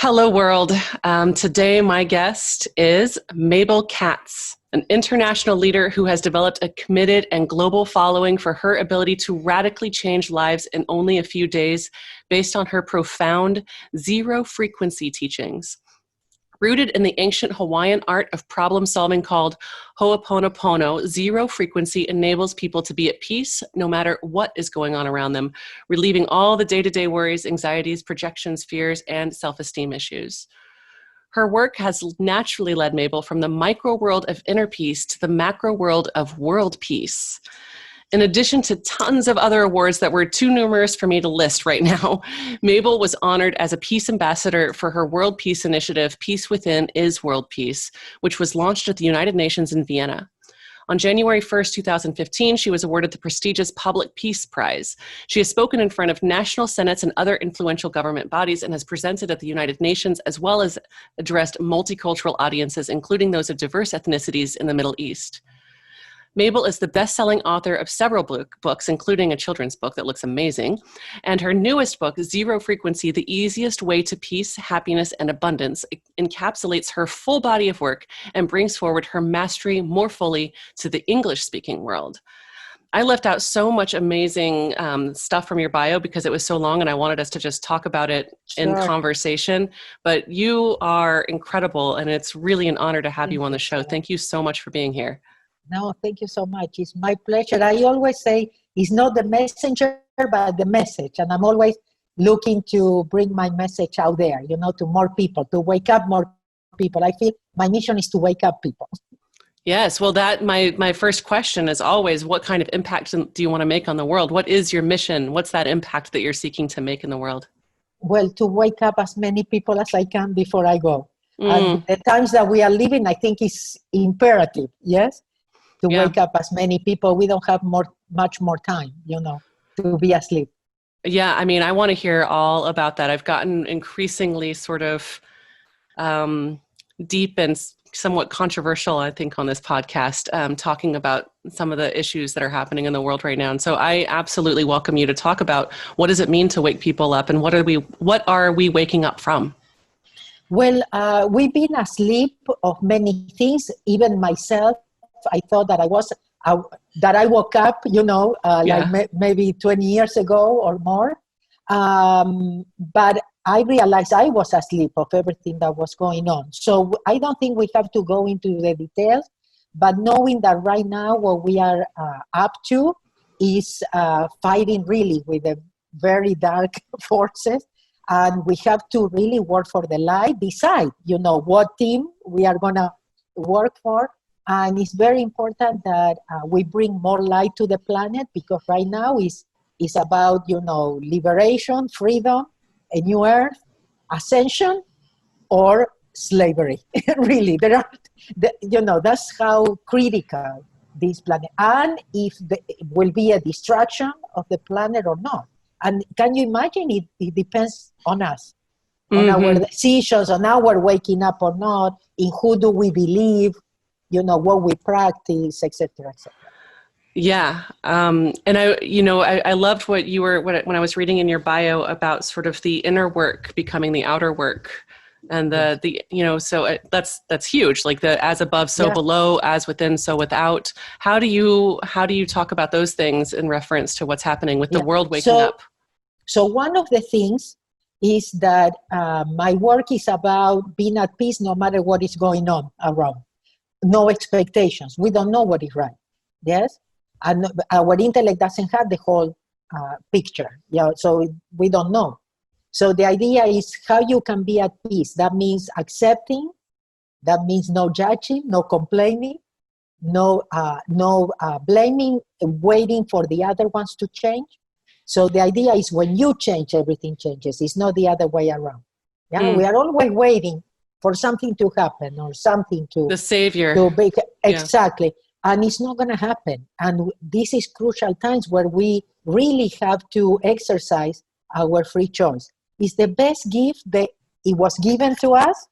Hello, world. Today, my guest is Mabel Katz, an international leader who has developed a committed and global following for her ability to radically change lives in only a few days based on her profound zero-frequency teachings. Rooted in the ancient Hawaiian art of problem-solving called Ho'oponopono, zero frequency enables people to be at peace no matter what is going on around them, relieving all the day-to-day worries, anxieties, projections, fears, and self-esteem issues. Her work has naturally led Mabel from the micro world of inner peace to the macro world of world peace. In addition to tons of other awards that were too numerous for me to list right now, Mabel was honored as a peace ambassador for her World Peace Initiative, Peace Within is World Peace, which was launched at the United Nations in Vienna. On January 1st, 2015, she was awarded the prestigious Public Peace Prize. She has spoken in front of national senates and other influential government bodies and has presented at the United Nations, as well as addressed multicultural audiences, including those of diverse ethnicities in the Middle East. Mabel is the best-selling author of several books, including a children's book that looks amazing, and her newest book, Zero Frequency, The Easiest Way to Peace, Happiness, and Abundance, encapsulates her full body of work and brings forward her mastery more fully to the English-speaking world. I left out so much amazing stuff from your bio because it was so long and I wanted us to just talk about it in conversation, but you are incredible and it's really an honor to have you on the show. Thank you so much for being here. No, thank you so much. It's my pleasure. I always say it's not the messenger, but the message. And I'm always looking to bring my message out there, to more people, to wake up more people. I feel my mission is to wake up people. Yes. Well, my first question is always, what kind of impact do you want to make on the world? What is your mission? What's that impact that you're seeking to make in the world? Well, to wake up as many people as I can before I go. And the times that we are living, I think is imperative. Yes. To wake up as many people. We don't have much more time, to be asleep. Yeah, I mean, I want to hear all about that. I've gotten increasingly sort of deep and somewhat controversial, I think, on this podcast, talking about some of the issues that are happening in the world right now. And so I absolutely welcome you to talk about what does it mean to wake people up and what are we waking up from? Well, we've been asleep of many things, even myself. I thought that I woke up, maybe 20 years ago or more. But I realized I was asleep of everything that was going on. So I don't think we have to go into the details, but knowing that right now what we are up to is fighting really with the very dark forces. And we have to really work for the light, decide, what team we are going to work for. And it's very important that we bring more light to the planet because right now is about, liberation, freedom, a new earth, ascension, or slavery. Really, that's how critical this planet. And if it will be a destruction of the planet or not. And can you imagine it depends on us, on our decisions, on our waking up or not, in who do we believe, what we practice, etc., etc. Yeah. And I loved what you were, when I was reading in your bio about sort of the inner work becoming the outer work and that's huge. Like the as above, so below, as within, so without. How do you talk about those things in reference to what's happening with the world waking up? So one of the things is that my work is about being at peace no matter what is going on around. No expectations. We don't know what is right. Yes? And our intellect doesn't have the whole picture. So we don't know. So the idea is how you can be at peace. That means accepting. That means no judging, no complaining, no blaming, waiting for the other ones to change. So the idea is when you change, everything changes. It's not the other way around. Yeah? We are always waiting for something to happen or something to... The savior. Exactly. And it's not going to happen. And this is crucial times where we really have to exercise our free choice. It's the best gift that it was given to us,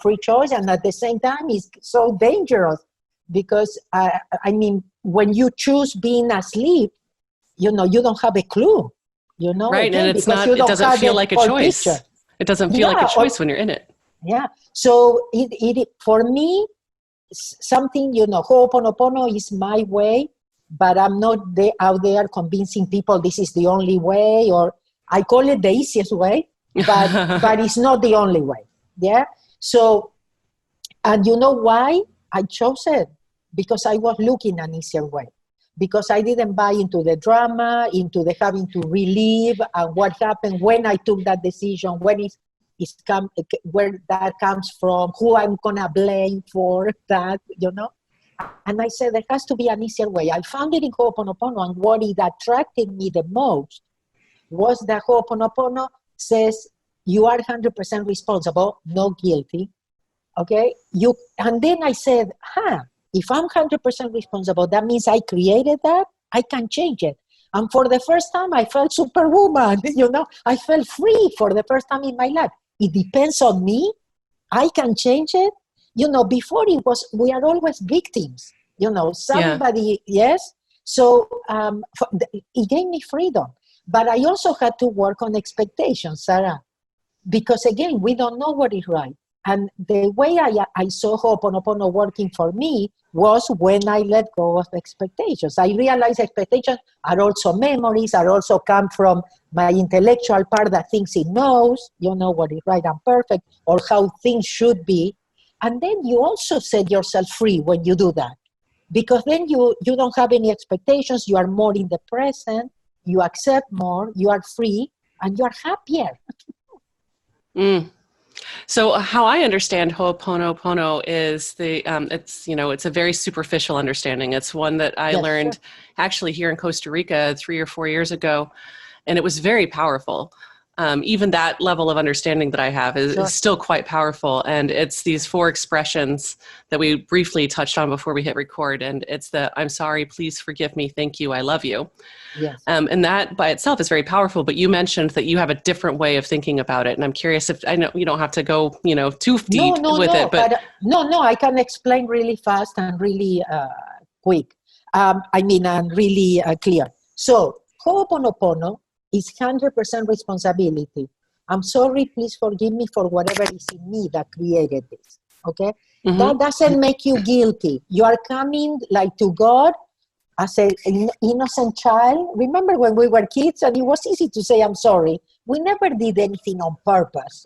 free choice. And at the same time, it's so dangerous because, when you choose being asleep, you don't have a clue, Right, and it doesn't feel like a choice. Picture. It doesn't feel like a choice when you're in it. Yeah. So it for me, something, Ho'oponopono is my way, but I'm not out there convincing people this is the only way, or I call it the easiest way, but it's not the only way. Yeah. So, and you know why I chose it? Because I was looking an easier way. Because I didn't buy into the drama, into the having to relive and what happened when I took that decision, where that comes from, who I'm gonna blame for that, And I said there has to be an easier way. I found it in Ho'oponopono, and what it attracted me the most was that Ho'oponopono says you are 100% responsible, no guilty. Okay? And then I said, if I'm 100% responsible, that means I created that, I can change it. And for the first time, I felt superwoman, I felt free for the first time in my life. It depends on me. I can change it. Before we are always victims, somebody, yes. So it gave me freedom. But I also had to work on expectations, Sarah, because again, we don't know what is right. And the way I saw Ho'oponopono working for me was when I let go of expectations. I realized expectations are also memories, are also come from my intellectual part that thinks it knows, what is right and perfect, or how things should be. And then you also set yourself free when you do that. Because then you don't have any expectations, you are more in the present, you accept more, you are free, and you are happier. So how I understand Ho'oponopono is it's a very superficial understanding. It's one that I learned actually here in Costa Rica 3 or 4 years ago, and it was very powerful. Even that level of understanding that I have is still quite powerful. And it's these 4 expressions that we briefly touched on before we hit record. And it's I'm sorry, please forgive me, thank you, I love you. Yes. And that by itself is very powerful, but you mentioned that you have a different way of thinking about it. And I'm curious I know you don't have to go, too deep with it, but no, I can explain really fast and really quick. And really clear. So Ho'oponopono is 100% responsibility. I'm sorry, please forgive me for whatever is in me that created this, okay? Mm-hmm. That doesn't make you guilty. You are coming to God as an innocent child. Remember when we were kids and it was easy to say, I'm sorry. We never did anything on purpose,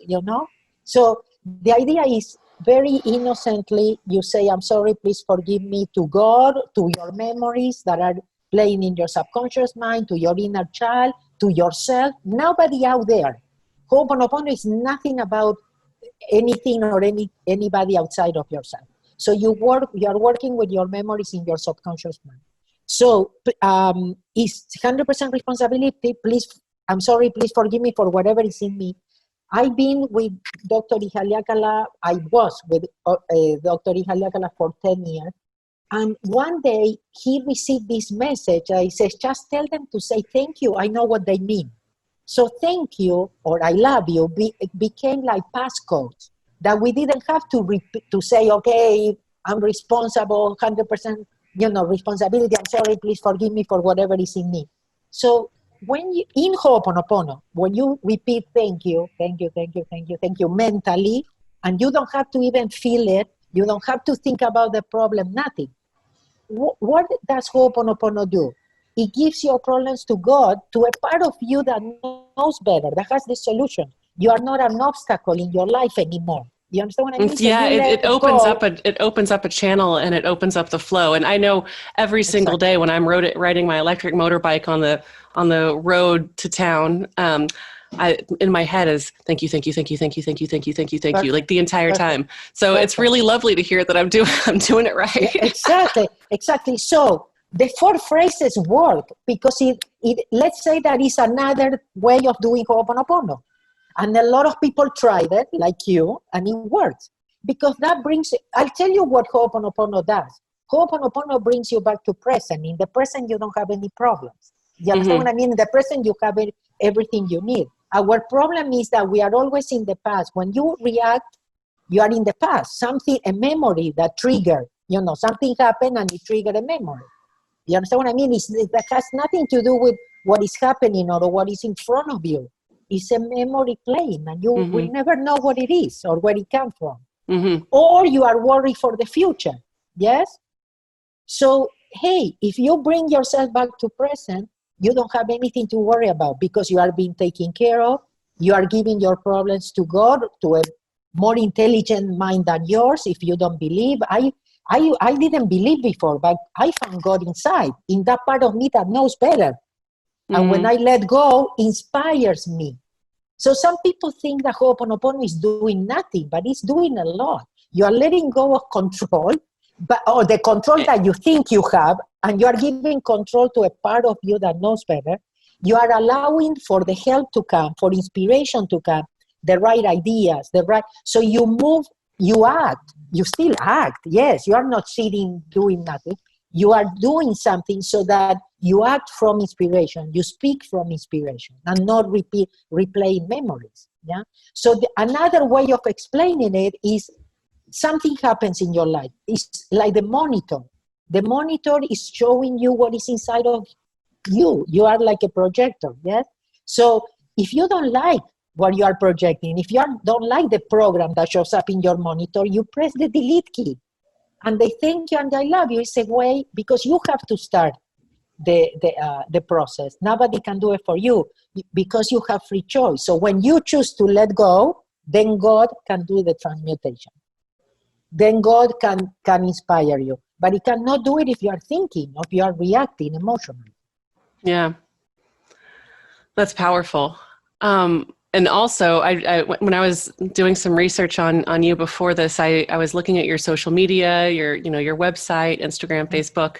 So the idea is very innocently, you say, I'm sorry, please forgive me to God, to your memories that are playing in your subconscious mind, to your inner child, to yourself, nobody out there. Ho'oponopono is nothing about anything or anybody outside of yourself. So you are working with your memories in your subconscious mind. So it's 100% responsibility. Please, I'm sorry, please forgive me for whatever is in me. I've been with Dr. Ihaliakala. I was with Dr. Ihaliakala for 10 years. And one day he received this message. He says, just tell them to say thank you. I know what they mean. So thank you or I love you became like passcodes that we didn't have to say, okay, I'm responsible, 100%, responsibility. I'm sorry, please forgive me for whatever is in me. So when you, in Ho'oponopono, when you repeat thank you, thank you, thank you, thank you, thank you mentally, and you don't have to even feel it, you don't have to think about the problem, nothing. What does Ho'oponopono do? It gives your problems to God, to a part of you that knows better, that has the solution. You are not an obstacle in your life anymore. You understand what I mean? Yeah, it opens up a channel and it opens up the flow. And I know every single day when I'm riding my electric motorbike on the road to town, in my head is thank you, thank you, thank you, thank you, thank you, thank you, thank you, thank you, like the entire time. So it's really lovely to hear that I'm doing it right. Yeah, exactly. So the 4 phrases work because it let's say that is another way of doing Ho'oponopono. And a lot of people tried it, like you, and it works. Because that brings, I'll tell you what Ho'oponopono does. Ho'oponopono brings you back to present. In the present, you don't have any problems. You understand what I mean? In the present, you have everything you need. Our problem is that we are always in the past. When you react, you are in the past. A memory that triggered, something happened and it triggered a memory. You understand what I mean? That has nothing to do with what is happening or what is in front of you. is a memory playing, and you Mm-hmm. will never know what it is or where it came from. Mm-hmm. Or you are worried for the future. Yes? So, hey, if you bring yourself back to present, you don't have anything to worry about because you are being taken care of. You are giving your problems to God, to a more intelligent mind than yours. If you don't believe, I didn't believe before, but I found God inside, in that part of me that knows better. And when I let go, inspires me. So some people think that Ho'oponopono is doing nothing, but it's doing a lot. You are letting go of control, or the control that you think you have, and you are giving control to a part of you that knows better. You are allowing for the help to come, for inspiration to come, the right ideas, so you move, you act, you still act. Yes, you are not sitting doing nothing. You are doing something so that you act from inspiration, you speak from inspiration, and not replaying memories. Yeah. So another way of explaining it is something happens in your life. It's like the monitor. The monitor is showing you what is inside of you. You are like a projector. Yes. So if you don't like what you are projecting, if you don't like the program that shows up in your monitor, you press the delete key. And they thank you and I love you. It's a way, because you have to start the process. Nobody can do it for you because you have free choice. So when you choose to let go, then God can do the transmutation. Then God can inspire you. But He cannot do it if you are thinking, if you are reacting emotionally. Yeah, that's powerful. And also, when I was doing some research on you before this, I was looking at your social media, your website, Instagram, Facebook,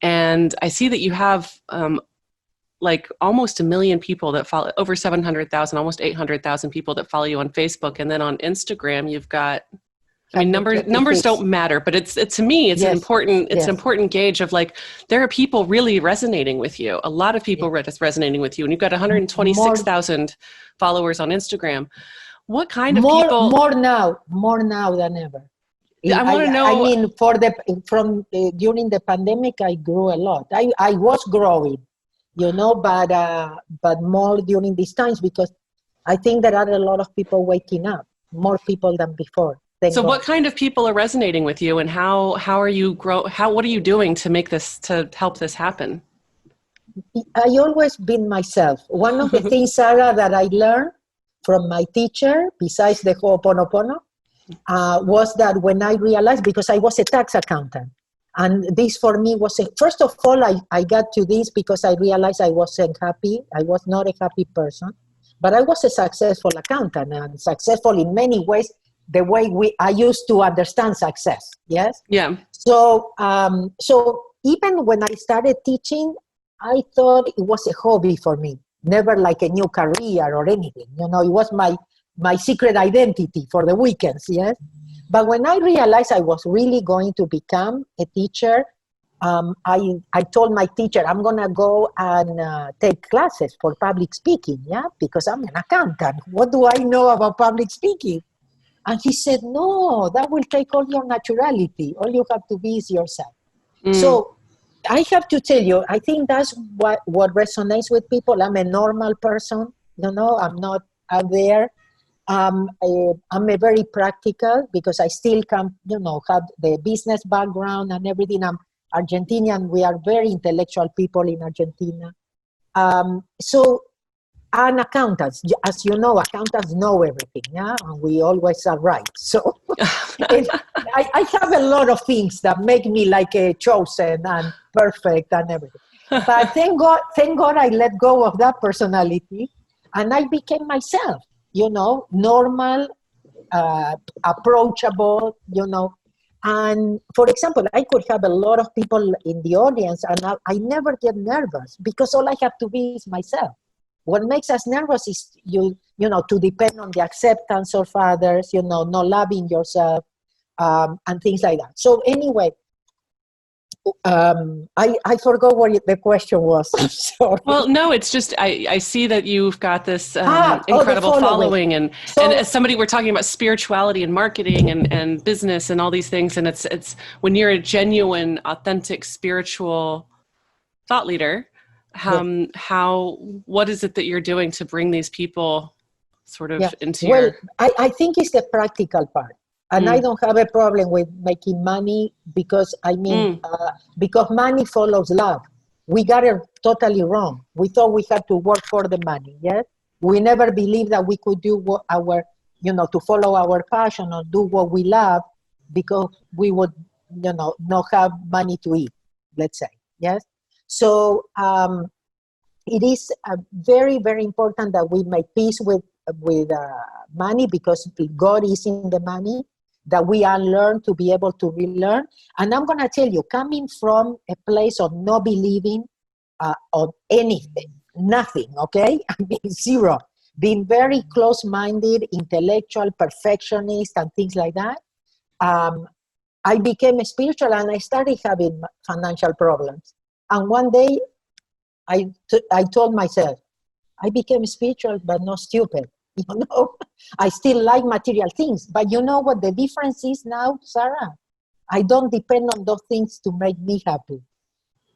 and I see that you have like almost 1 million people that follow, over 700,000, almost 800,000 people that follow you on Facebook, and then on Instagram you've got. I mean, numbers don't matter, but it's to me, it's an important gauge of like, there are people really resonating with you. A lot of people resonating with you, and you've got 126,000 followers on Instagram. What kind of people? More now than ever. I want to know. I mean, during the pandemic, I grew a lot. I was growing, but more during these times, because I think there are a lot of people waking up, more people than before. So what kind of people are resonating with you, and how are you what are you doing to help this happen? I always been myself. One of the things, Sarah, that I learned from my teacher, besides the Ho'oponopono, was that when I realized, because I was a tax accountant, and this for me was first of all, I got to this because I realized I wasn't happy. I was not a happy person, but I was a successful accountant, and successful in many ways, the way I used to understand success. Yes. Yeah. So even when I started teaching, I thought it was a hobby for me, never like a new career or anything. It was my secret identity for the weekends. Yes. But when I realized I was really going to become a teacher, I told my teacher, I'm going to go and take classes for public speaking. Yeah. Because I'm an accountant. What do I know about public speaking? And he said, no, that will take all your naturality. All you have to be is yourself. So I have to tell you, I think that's what resonates with people. I'm a normal person. I'm not out there. I'm a very practical, because I still have the business background and everything. I'm Argentinian. We are very intellectual people in Argentina. And accountants, as you know, accountants know everything, yeah? And we always are right. So I have a lot of things that make me like a chosen and perfect and everything. But thank God I let go of that personality, and I became myself, normal, approachable, And for example, I could have a lot of people in the audience, and I never get nervous because all I have to be is myself. What makes us nervous is to depend on the acceptance of others, not loving yourself, and things like that. So anyway, I forgot what the question was. Sorry. Well, no, it's just I see that you've got this incredible following, and as somebody, we're talking about spirituality and marketing and business and all these things, and it's when you're a genuine, authentic, spiritual thought leader. What is it that you're doing to bring these people sort of into well, your... I think it's the practical part. And I don't have a problem with making money because, because money follows love. We got it totally wrong. We thought we had to work for the money, yes? We never believed that we could do what to follow our passion or do what we love because we would, not have money to eat, let's say, yes? So it is very, very important that we make peace with money because God is in the money, that we unlearn to be able to relearn. And I'm going to tell you, coming from a place of not believing on anything, nothing, okay? I mean, zero. Being very close-minded, intellectual, perfectionist, and things like that, I became spiritual and I started having financial problems. And one day, I told myself, I became spiritual but not stupid. I still like material things. But you know what the difference is now, Sarah? I don't depend on those things to make me happy.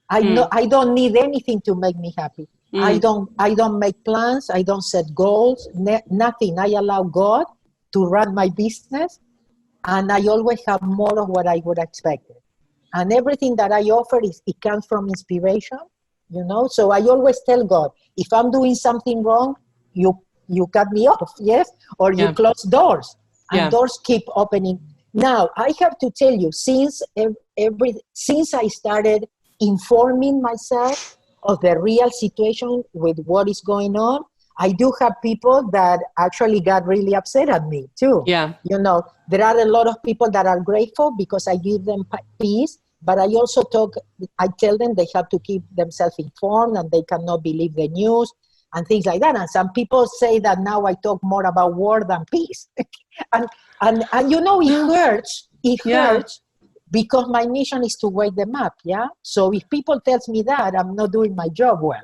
I don't need anything to make me happy. I don't make plans. I don't set goals. Nothing. I allow God to run my business, and I always have more of what I would expect. And everything that I offer it comes from inspiration. So I always tell God, if I'm doing something wrong, you cut me off, yes, or you close doors, and doors keep opening. Now I have to tell you, since I started informing myself of the real situation with what is going on, I do have people that actually got really upset at me too. Yeah. There are a lot of people that are grateful because I give them peace, but I also I tell them they have to keep themselves informed and they cannot believe the news and things like that. And some people say that now I talk more about war than peace. and it hurts. It hurts because my mission is to wake them up, yeah? So if people tells me that, I'm not doing my job well.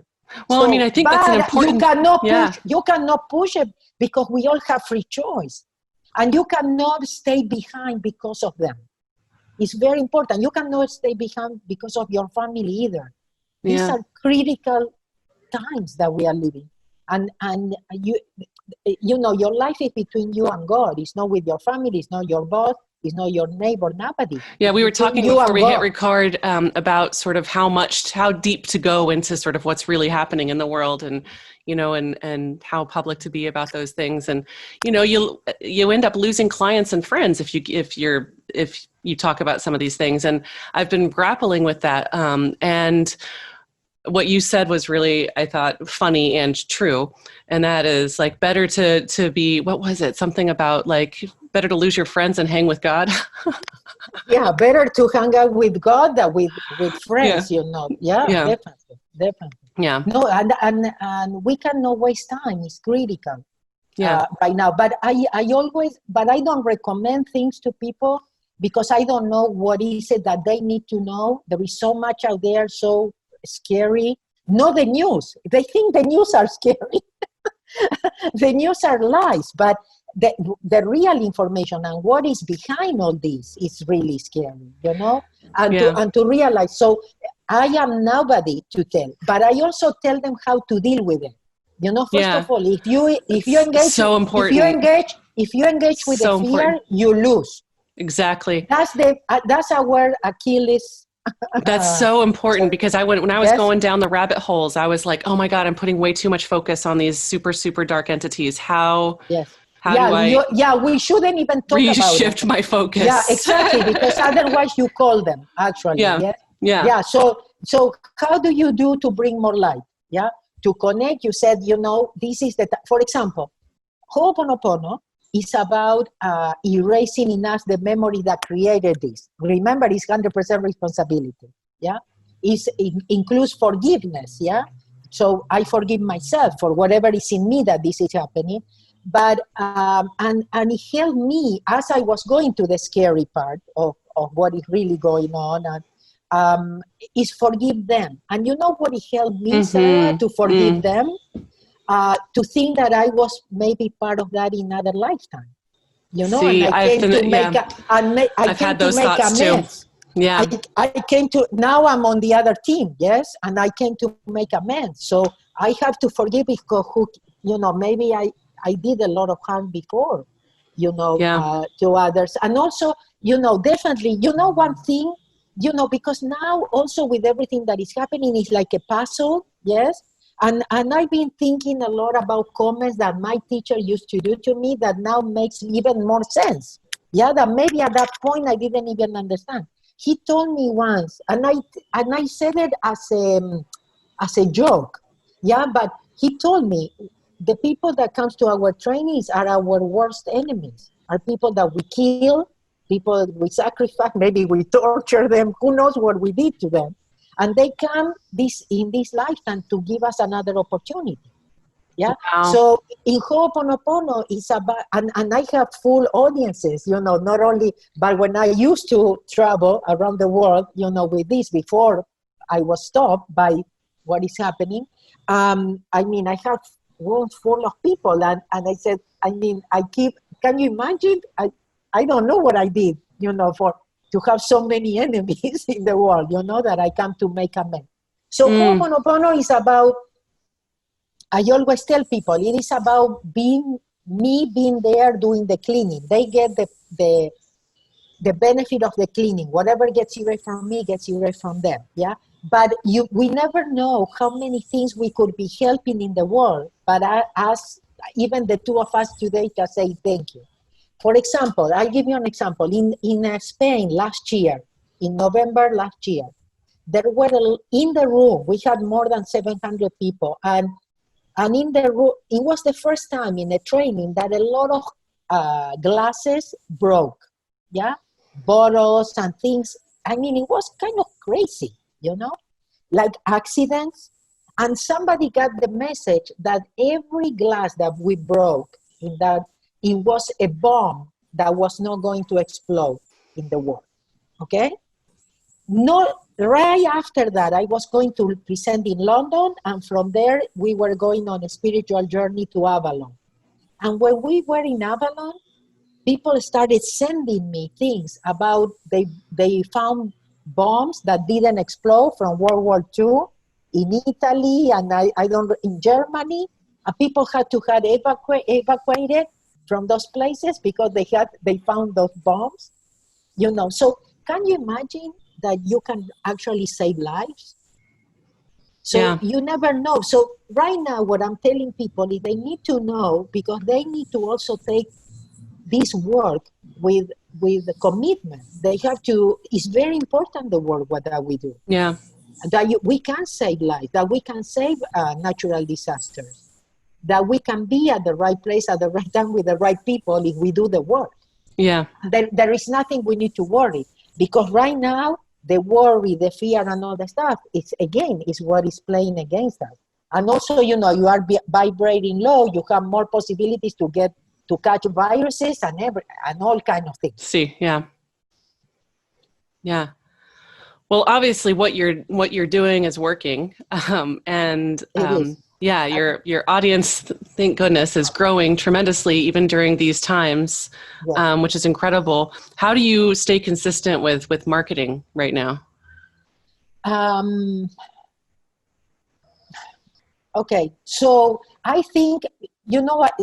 Well, I mean, I think that's an important... You cannot push it because we all have free choice. And you cannot stay behind because of them. It's very important. You cannot stay behind because of your family either. These are critical times that we are living. And your life is between you and God. It's not with your family. It's not your boss. It's not your neighbor, nobody. Yeah, we were talking before we hit record about sort of how deep to go into sort of what's really happening in the world, and and how public to be about those things. And you end up losing clients and friends if you talk about some of these things. And I've been grappling with that. And what you said was really, I thought, funny and true. And that is like better to be, what was it? Something about like better to lose your friends and hang with God. Yeah, better to hang out with God than with friends, Yeah, definitely. Yeah. No, and we cannot waste time. It's critical right now. But I don't recommend things to people because I don't know what is it that they need to know. There is so much out there, so scary. Not the news. They think the news are scary. The news are lies, but the real information and what is behind all this is really scary, and to realize. So I am nobody to tell, but I also tell them how to deal with it. First of all, if you engage, so important. If you engage with so the fear, important. You lose. Exactly. That's our Achilles. That's so important because when I was going down the rabbit holes, I was like, oh my God, I'm putting way too much focus on these super, super dark entities. How do I we shouldn't even talk about it. Reshift my focus. Yeah, exactly, because otherwise you call them, actually. Yeah. So how do you do to bring more light? Yeah, to connect, you said, this is for example, Ho'oponopono is about erasing in us the memory that created this. Remember, it's 100% responsibility. Yeah, it includes forgiveness. Yeah, so I forgive myself for whatever is in me that this is happening. But and it helped me as I was going to the scary part of what is really going on, and is forgive them. And you know what it helped me, Sarah, to forgive them? To think that I was maybe part of that in another lifetime. See, and I came to make I've had those thoughts amends. too. Yeah. I came to, now I'm on the other team, yes, and I came to make amends. So I have to forgive because maybe I did a lot of harm before, to others. And also, definitely, one thing, because now also with everything that is happening, it's like a puzzle, yes. And I've been thinking a lot about comments that my teacher used to do to me that now makes even more sense. Yeah, that maybe at that point I didn't even understand. He told me once, and I said it as a joke. Yeah, but he told me the people that comes to our trainings are our worst enemies. Are people that we kill, people we sacrifice, maybe we torture them. Who knows what we did to them? And they come in this lifetime to give us another opportunity. Yeah. Wow. So in Ho'oponopono is about, and I have full audiences, not only, but when I used to travel around the world, with this before I was stopped by what is happening. I have rooms full of people, and I said, can you imagine? I don't know what I did, to have so many enemies in the world, that I come to make amends. So Ho'oponopono is about, I always tell people, it is about being there doing the cleaning. They get the benefit of the cleaning. Whatever gets erased from me gets erased from them. Yeah. But we never know how many things we could be helping in the world. But even the two of us today just say thank you. For example, I'll give you an example. In Spain last year, in November last year, there were in the room, we had more than 700 people. And in the room, it was the first time in a training that a lot of glasses broke, yeah? Bottles and things. It was kind of crazy, like accidents. And somebody got the message that every glass that we broke, it was a bomb that was not going to explode in the world, okay? Right after that, I was going to present in London, and from there, we were going on a spiritual journey to Avalon. And when we were in Avalon, people started sending me things about they found bombs that didn't explode from World War II in Italy, and in Germany, and people had to have evacuated from those places because they found those bombs. So can you imagine that you can actually save lives? So you never know. So right now, what I'm telling people is they need to know, because they need to also take this work with the commitment. They have to, it's very important, the work that we do. Yeah. That we can save lives, that we can save natural disasters, that we can be at the right place at the right time with the right people if we do the work. Yeah. There is nothing we need to worry, because right now, the worry, the fear, and all the stuff, is what is playing against us. And also, you are vibrating low, you have more possibilities to catch viruses and all kind of things. See, yeah. Yeah. Well, obviously what you're doing is working. Yeah, your audience, thank goodness, is growing tremendously even during these times, which is incredible. How do you stay consistent with marketing right now? Okay, so I think,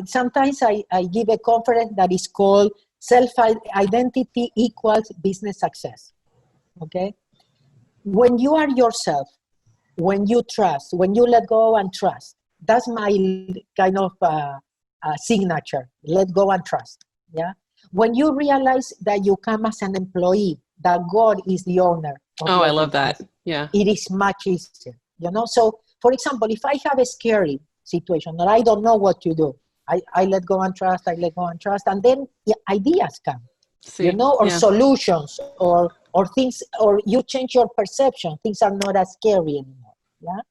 sometimes I give a conference that is called Self-Identity Equals Business Success, okay? When you are yourself, when you trust, when you let go and trust, that's my kind of signature, let go and trust, yeah? When you realize that you come as an employee, that God is the owner of I love that, yeah. It is much easier, So, for example, if I have a scary situation or I don't know what to do, I let go and trust, and then ideas come, solutions or things, or you change your perception, things are not as scary anymore, yeah?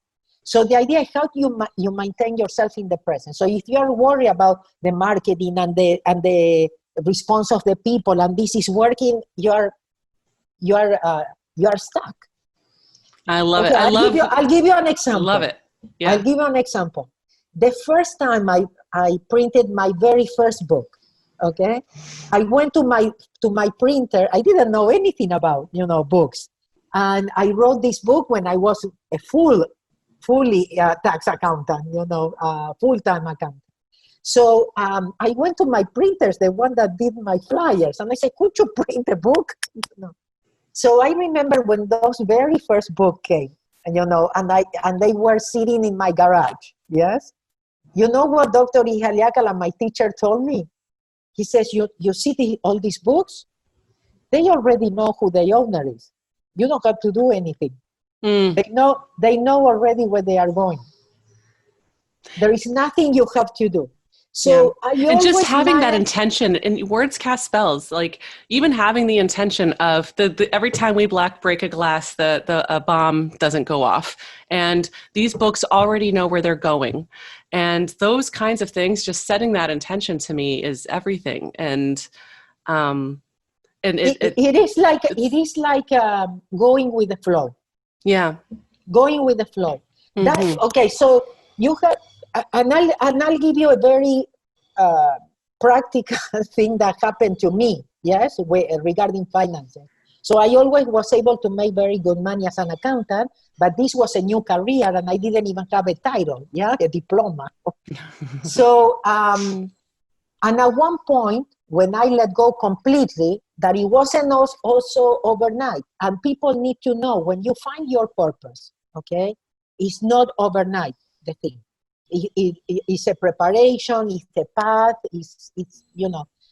So the idea is how you maintain yourself in the present. So if you're worried about the marketing and the response of the people, and this is working, you're stuck. I love it. I'll give you an example. I love it. Yeah. I'll give you an example. The first time I printed my very first book, Okay, I went to my printer. I didn't know anything about books, and I wrote this book when I was a fully tax accountant, full-time accountant. So I went to my printers, the one that did my flyers, and I said, "Could you print a book?" So I remember when those very first book came, and and they were sitting in my garage. Yes, you know what Dr. Ihaliakala, my teacher, told me? He says, "You see all these books? They already know who the owner is. You don't have to do anything. They know already where they are going. There is nothing you have to do." So and just having that intention, and words cast spells. Like even having the intention of the every time we break a glass, a bomb doesn't go off. And these books already know where they're going, and those kinds of things. Just setting that intention to me is everything. And it is like going with the flow. Yeah, going with the flow. Mm-hmm. That's okay. So you have. And I'll give you a very practical thing that happened to me, yes, regarding finances. So I always was able to make very good money as an accountant, but this was a new career and I didn't even have a title, a diploma. So, and at one point, when I let go completely, that it wasn't also overnight. And people need to know, when you find your purpose, okay, it's not overnight, the thing. It's a preparation, it's a path, it's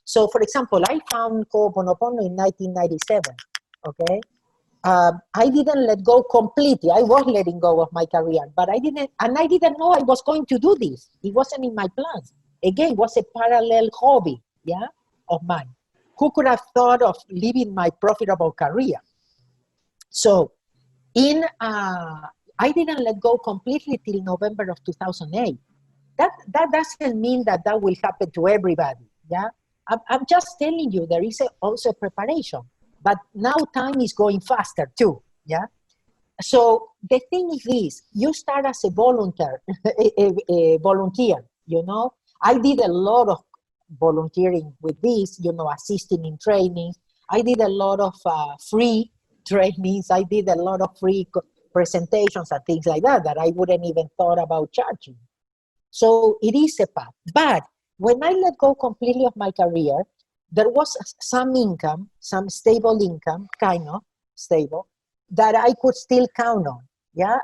So, for example, I found Ho'oponopono in 1997, okay? I didn't let go completely. I was letting go of my career, but I didn't know I was going to do this. It wasn't in my plans. Again, it was a parallel hobby, of mine. Who could have thought of leaving my profitable career? So, I didn't let go completely till November of 2008. That doesn't mean that will happen to everybody. I'm just telling you there is also preparation, but now time is going faster too. So the thing is this: you start as a volunteer, a volunteer. I did a lot of volunteering with this. Assisting in trainings. I did a lot of free trainings. I did a lot of free presentations and things like that I wouldn't even thought about charging. So it is a path. But when I let go completely of my career, there was some income, some stable income, kind of stable, that I could still count on.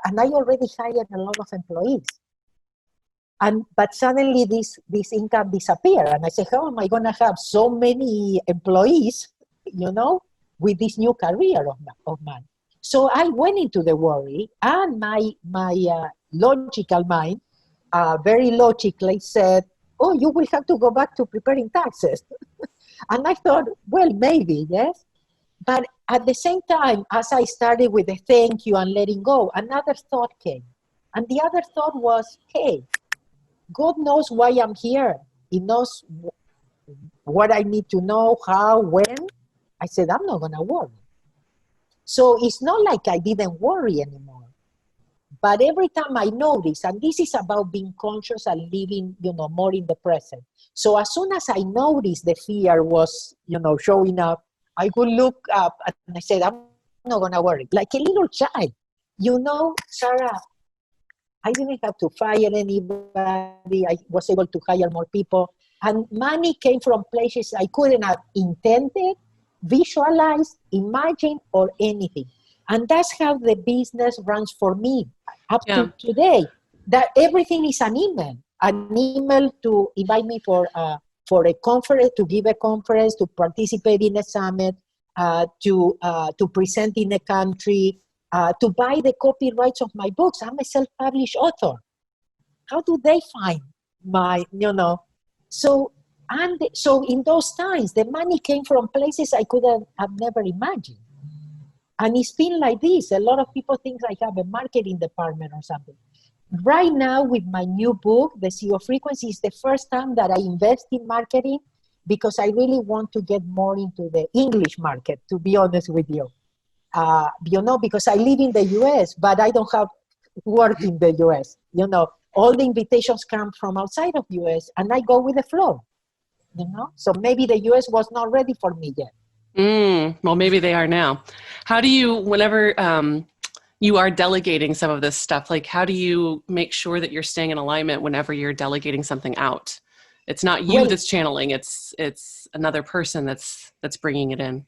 And I already hired a lot of employees. But suddenly this income disappeared. And I said, how am I going to have so many employees, with this new career of mine? So I went into the worry, and my logical mind very logically said, "Oh, you will have to go back to preparing taxes." And I thought, well, maybe, yes. But at the same time, as I started with the thank you and letting go, another thought came. And the other thought was, hey, God knows why I'm here. He knows what I need to know, how, when. I said, I'm not going to worry. So it's not like I didn't worry anymore. But every time I notice, and this is about being conscious and living, more in the present. So as soon as I noticed the fear was, showing up, I would look up and I said, I'm not going to worry. Like a little child. Sarah, I didn't have to fire anybody. I was able to hire more people. And money came from places I couldn't have intended, visualized, imagined, or anything. And that's how the business runs for me up to today. That everything is an email to invite me for a conference, to give a conference, to participate in a summit, to present in a country, to buy the copyrights of my books. I'm a self-published author. How do they find my, So in those times, the money came from places I could have never imagined. And it's been like this. A lot of people think I have a marketing department or something. Right now, with my new book, The CEO Frequency, is the first time that I invest in marketing because I really want to get more into the English market, to be honest with you. Because I live in the US, but I don't have work in the US. All the invitations come from outside of US, and I go with the flow. So maybe the US was not ready for me yet. Well, maybe they are now. How do you, whenever you are delegating some of this stuff, like how do you make sure that you're staying in alignment whenever you're delegating something out? It's not you that's channeling, it's another person that's bringing it in.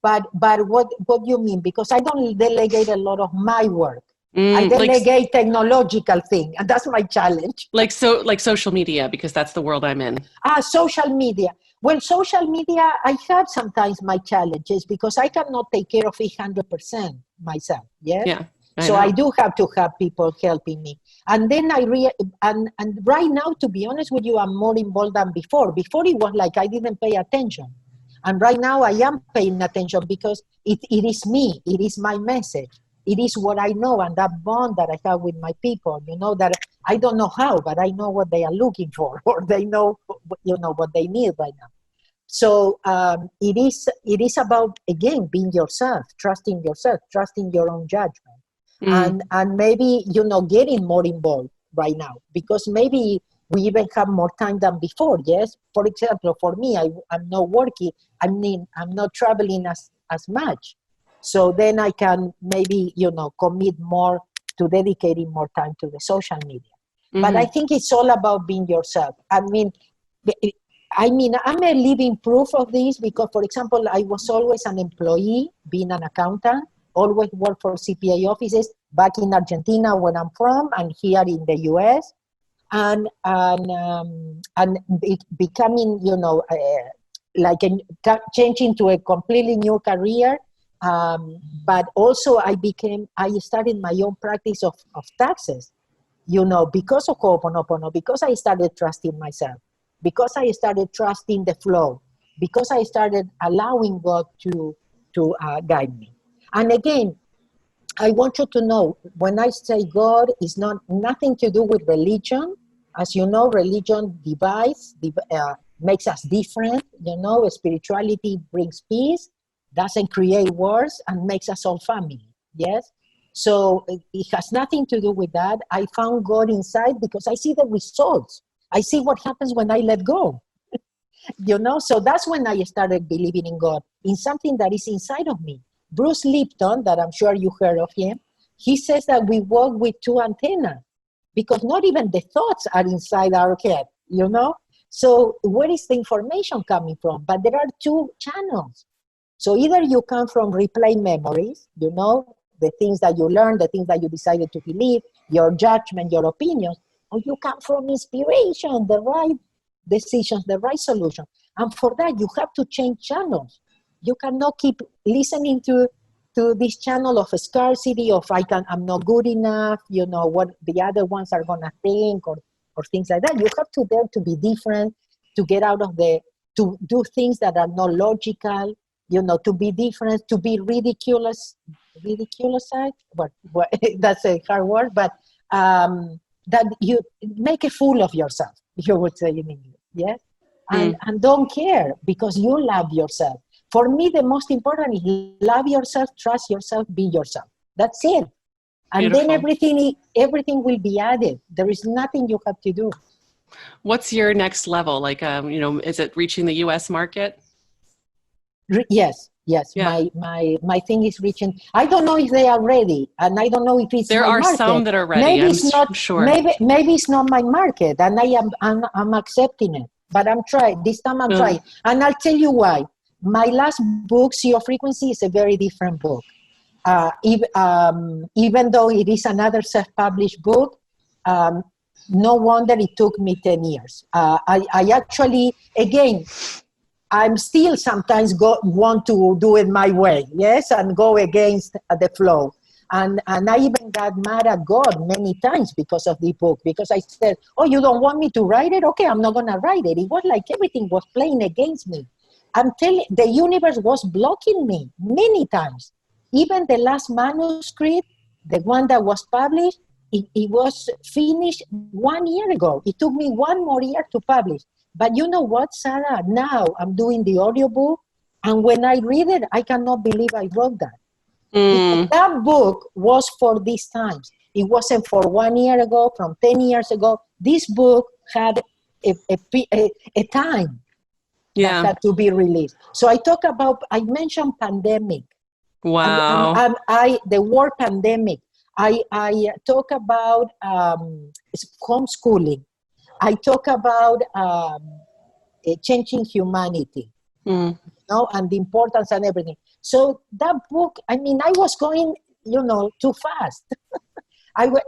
But what do you mean? Because I don't delegate a lot of my work. I delegate technological thing, and that's my challenge. Like social media, because that's the world I'm in. Social media. Well, social media, I have sometimes my challenges because I cannot take care of it 100% myself. Yes? Yeah. So I do have to have people helping me. And then and right now, to be honest with you, I'm more involved than before. Before it was like I didn't pay attention. And right now I am paying attention because it is me. It is my message. It is what I know, and that bond that I have with my people, that I don't know how, but I know what they are looking for, or they know, what they need right now. So it is about, again, being yourself, trusting your own judgment. And maybe, getting more involved right now, because maybe we even have more time than before, yes? For example, for me, I'm not working, I'm not traveling as much. So then I can maybe, commit more to dedicating more time to the social media. But I think it's all about being yourself. I'm a living proof of this because, for example, I was always an employee, being an accountant, always worked for CPA offices back in Argentina, where I'm from, and here in the US. And it becoming, changing to a completely new career. But also I started my own practice of taxes, because of Ho'oponopono, because I started trusting myself, because I started trusting the flow, because I started allowing God to guide me. And again, I want you to know, when I say God, it's nothing to do with religion. As you know, religion divides, makes us different. Spirituality brings peace, doesn't create wars, and makes us all family. Yes? So it has nothing to do with that. I found God inside because I see the results. I see what happens when I let go. So that's when I started believing in God, in something that is inside of me. Bruce Lipton, that I'm sure you heard of him, he says that we walk with two antennas because not even the thoughts are inside our head, So where is the information coming from? But there are two channels. So either you come from replay memories, the things that you learned, the things that you decided to believe, your judgment, your opinions, or you come from inspiration, the right decisions, the right solution. And for that, you have to change channels. You cannot keep listening to this channel of scarcity, of I'm not good enough, what the other ones are gonna think, or things like that. You have to dare to be different, to get out of to do things that are not logical, to be different, to be ridiculous, but that's a hard word, but that you make a fool of yourself, you would say in English, yes? And don't care because you love yourself. For me, the most important is love yourself, trust yourself, be yourself. That's it. And Beautiful. Then everything will be added. There is nothing you have to do. What's your next level? Like, is it reaching the US market? Yes. Yeah. My thing is reaching. I don't know if they are ready, and I don't know if it's there my are market. Some that are ready. Maybe I'm it's not. Sure. Maybe it's not my market, and I'm accepting it. But I'm trying. This time I'm trying, and I'll tell you why. My last book, Sea of Frequency, is a very different book. Even though it is another self-published book, no wonder it took me 10 years. I actually, again, I'm still sometimes want to do it my way, yes, and go against the flow. And I even got mad at God many times because of the book, because I said, oh, you don't want me to write it? Okay, I'm not going to write it. It was like everything was playing against me. I'm telling, the universe was blocking me many times. Even the last manuscript, the one that was published, it was finished 1 year ago. It took me 1 more year to publish. But you know what, Sarah? Now I'm doing the audiobook, and when I read it, I cannot believe I wrote that. Because that book was for these times. It wasn't for 1 year ago, from 10 years ago. This book had a time Yeah. that had to be released. So I mentioned pandemic. Wow. The word pandemic. I talk about homeschooling. I talk about changing humanity, Mm. and the importance and everything. So that book, I was going, too fast. And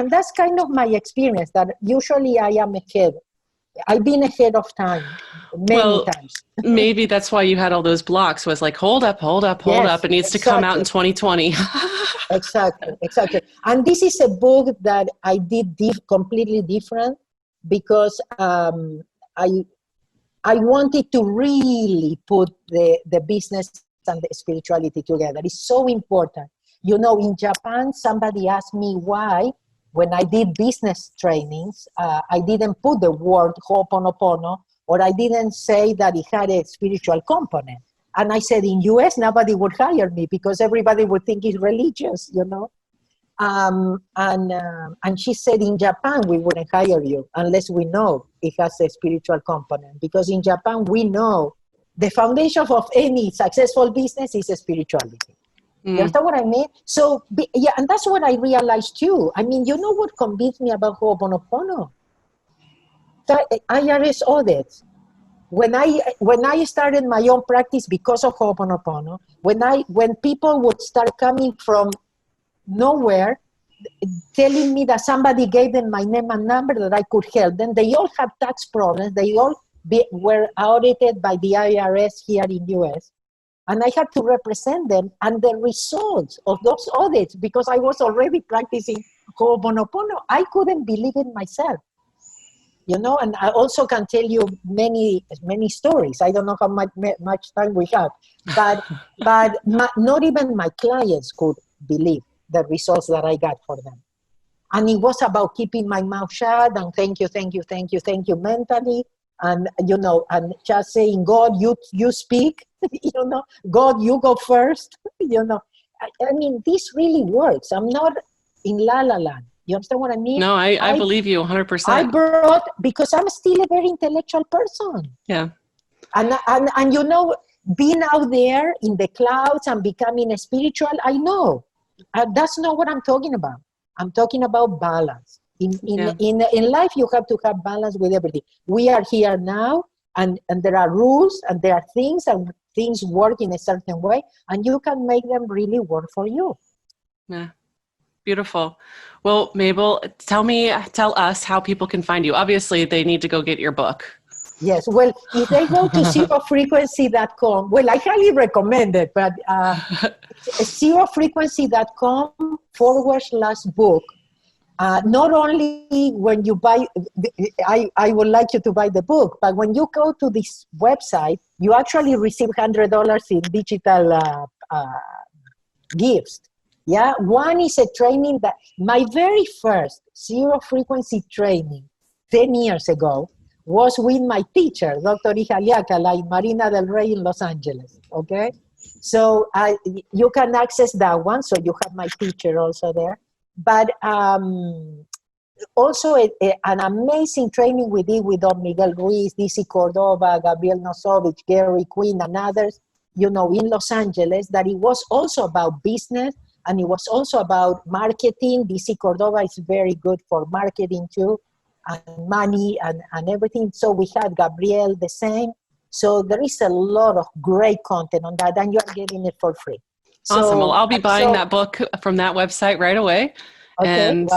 that's kind of my experience, that usually I am ahead. I've been ahead of time many times. Maybe that's why you had all those blocks, was like, hold up. Yes, It needs to come out in 2020. Exactly. And this is a book that I did completely different, because I wanted to really put the business and the spirituality together. It's so important. In Japan, somebody asked me why, when I did business trainings, I didn't put the word Ho'oponopono, or I didn't say that it had a spiritual component. And I said, in US, nobody would hire me because everybody would think it's religious, And she said, in Japan, we wouldn't hire you unless we know it has a spiritual component. Because in Japan, we know the foundation of any successful business is spirituality. You understand what I mean? So, and that's what I realized too. What convinced me about Ho'oponopono? The IRS audits. When I started my own practice because of Ho'oponopono, when people would start coming from nowhere, telling me that somebody gave them my name and number that I could help them, they all have tax problems. They all were audited by the IRS here in US. And I had to represent them, and the results of those audits, because I was already practicing Ho'oponopono, I couldn't believe it myself. And I also can tell you many, many stories. I don't know how much time we have, but not even my clients could believe the results that I got for them. And it was about keeping my mouth shut and thank you mentally. And, and just saying, God, you speak, God, you go first, this really works. I'm not in La La Land. You understand what I mean? No, I believe you 100%. Because I'm still a very intellectual person. Yeah. And being out there in the clouds and becoming a spiritual, I know. That's not what I'm talking about. I'm talking about balance. In life, you have to have balance with everything. We are here now, and there are rules, and there are things, and things work in a certain way, and you can make them really work for you. Yeah. Beautiful. Well, Mabel, tell us how people can find you. Obviously, they need to go get your book. Yes. Well, if they go to zerofrequency.com, well, I highly recommend it, but zerofrequency.com/book. Not only when you buy, I would like you to buy the book, but when you go to this website, you actually receive $100 in digital gifts. Yeah, one is a training that my very first zero frequency training 10 years ago was with my teacher, Dr. Ijaliakala, in Marina del Rey in Los Angeles. Okay, so you can access that one. So you have my teacher also there. But also an amazing training we did with Don Miguel Ruiz, DC Cordova, Gabriel Nosovich, Gary Quinn, and others, in Los Angeles, that it was also about business. And it was also about marketing. DC Cordova is very good for marketing too, and money and everything. So we had Gabriel the same. So there is a lot of great content on that, and you are getting it for free. Awesome. Well, I'll be buying that book from that website right away. Okay, and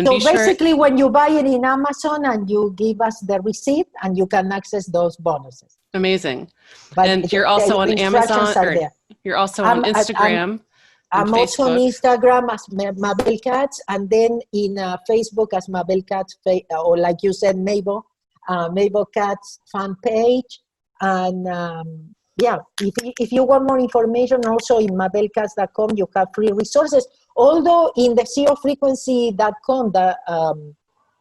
so basically, when you buy it in Amazon and you give us the receipt, and you can access those bonuses. Amazing. And you're also on Amazon, or you're also on Instagram. I'm also on Instagram as Mabel Katz, and then in Facebook as Mabel Katz, or like you said, Mabel Katz fan page. And if you want more information, also in mabelkatz.com, you have free resources. Although in the zerofrequency.com,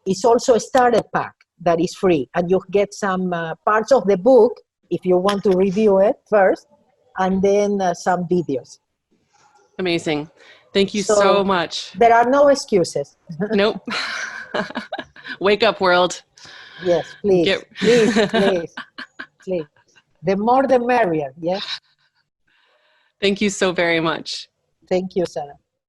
is also a starter pack that is free, and you get some parts of the book if you want to review it first, and then some videos. Amazing. Thank you so much. There are no excuses. Nope. Wake up, world. Yes, please, please. The more the merrier, yes? Thank you so very much. Thank you, Sarah.